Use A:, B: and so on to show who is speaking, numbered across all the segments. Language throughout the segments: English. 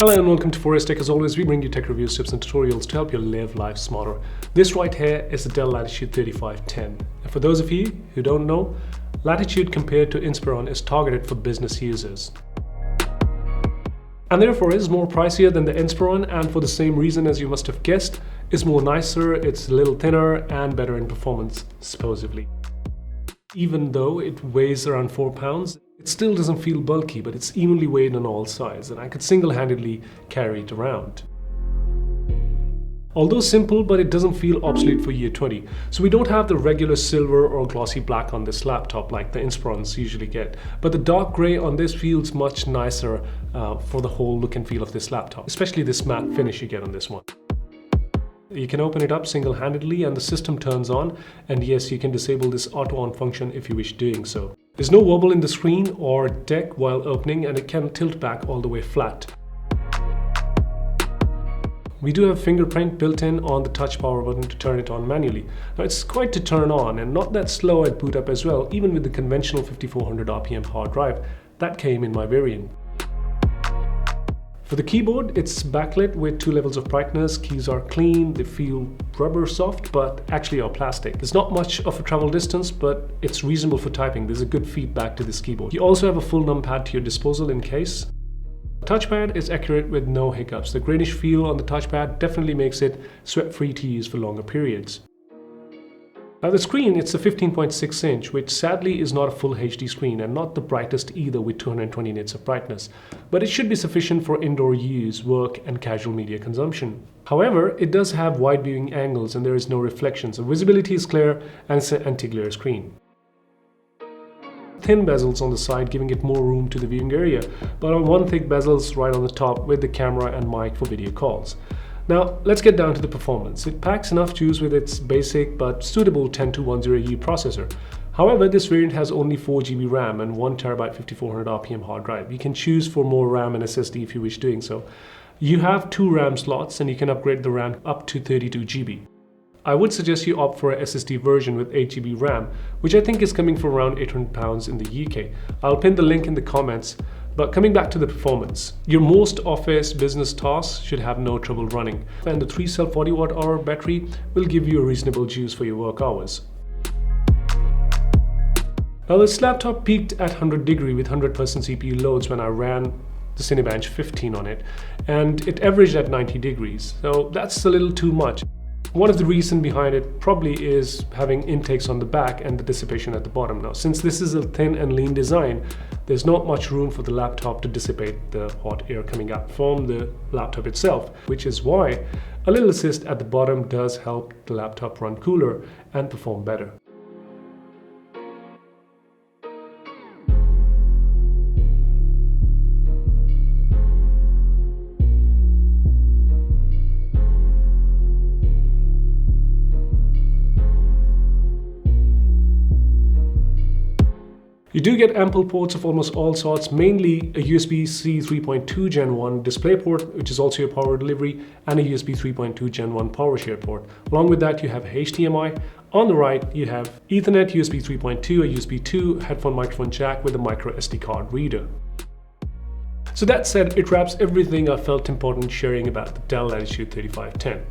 A: Hello and welcome to Forest Tech. As always, we bring you tech reviews, tips and tutorials to help you live life smarter. This right here is the Dell Latitude 3510. And for those of you who don't know, Latitude compared to Inspiron is targeted for business users. And therefore is more pricier than the Inspiron, and for the same reason as you must have guessed, is more nicer, it's a little thinner and better in performance, supposedly. Even though it weighs around 4 pounds, it still doesn't feel bulky, but it's evenly weighed on all sides, and I could single-handedly carry it around. Although simple, but it doesn't feel obsolete for year 20. So we don't have the regular silver or glossy black on this laptop like the Inspirons usually get, but the dark grey on this feels much nicer for the whole look and feel of this laptop, especially this matte finish you get on this one. You can open it up single-handedly and the system turns on, and yes, you can disable this auto on function if you wish doing so. There's no wobble in the screen or deck while opening, and it can tilt back all the way flat. We do have fingerprint built in on the touch power button to turn it on manually. Now it's quite to turn on and not that slow at boot up as well, even with the conventional 5400 RPM hard drive that came in my variant. For the keyboard, it's backlit with 2 levels of brightness. Keys are clean, they feel rubber soft, but actually are plastic. There's not much of a travel distance, but it's reasonable for typing. There's a good feedback to this keyboard. You also have a full numpad to your disposal in case. Touchpad is accurate with no hiccups. The greenish feel on the touchpad definitely makes it sweat-free to use for longer periods. Now the screen, it's a 15.6 inch, which sadly is not a full HD screen and not the brightest either with 220 nits of brightness, but it should be sufficient for indoor use, work and casual media consumption. However, it does have wide viewing angles and there is no reflection, so visibility is clear and it's an anti-glare screen. Thin bezels on the side giving it more room to the viewing area, but on one thick bezels right on the top with the camera and mic for video calls. Now let's get down to the performance. It packs enough juice with its basic but suitable 10210U processor. However, this variant has only 4GB RAM and 1TB 5400 RPM hard drive. You can choose for more RAM and SSD if you wish doing so. You have 2 RAM slots and you can upgrade the RAM up to 32GB. I would suggest you opt for a SSD version with 8GB RAM, which I think is coming for around £800 in the UK. I'll pin the link in the comments. But coming back to the performance, your most office business tasks should have no trouble running, and the 3-cell 40-watt-hour battery will give you a reasonable juice for your work hours. Now this laptop peaked at 100 degree with 100% CPU loads when I ran the Cinebench 15 on it, and it averaged at 90 degrees, so that's a little too much. One of the reasons behind it probably is having intakes on the back and the dissipation at the bottom. Now, since this is a thin and lean design, there's not much room for the laptop to dissipate the hot air coming out from the laptop itself, which is why a little assist at the bottom does help the laptop run cooler and perform better. You do get ample ports of almost all sorts, mainly a USB-C 3.2 Gen 1 display port, which is also your power delivery, and a USB 3.2 Gen 1 power share port. Along with that, you have HDMI. On the right, you have Ethernet, USB 3.2, a USB 2 headphone microphone jack with a micro SD card reader. So that said, it wraps everything I felt important sharing about the Dell Latitude 3510.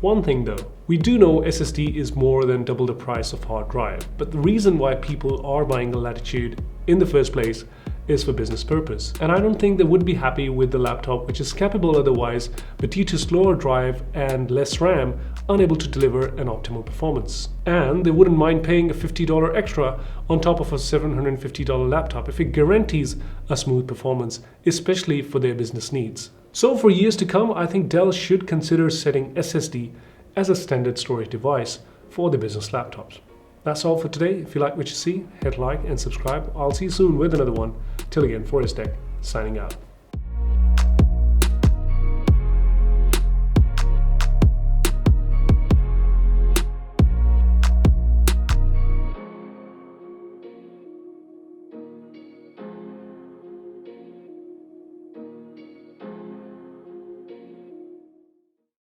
A: One thing though, we do know SSD is more than double the price of hard drive, but the reason why people are buying a Latitude in the first place is for business purpose. And I don't think they would be happy with the laptop which is capable otherwise, but due to slower drive and less RAM, unable to deliver an optimal performance. And they wouldn't mind paying a $50 extra on top of a $750 laptop if it guarantees a smooth performance, especially for their business needs. So for years to come, I think Dell should consider setting SSD as a standard storage device for the business laptops. That's all for today. If you like what you see, hit like and subscribe. I'll see you soon with another one. Till again, Forest Tech, signing out.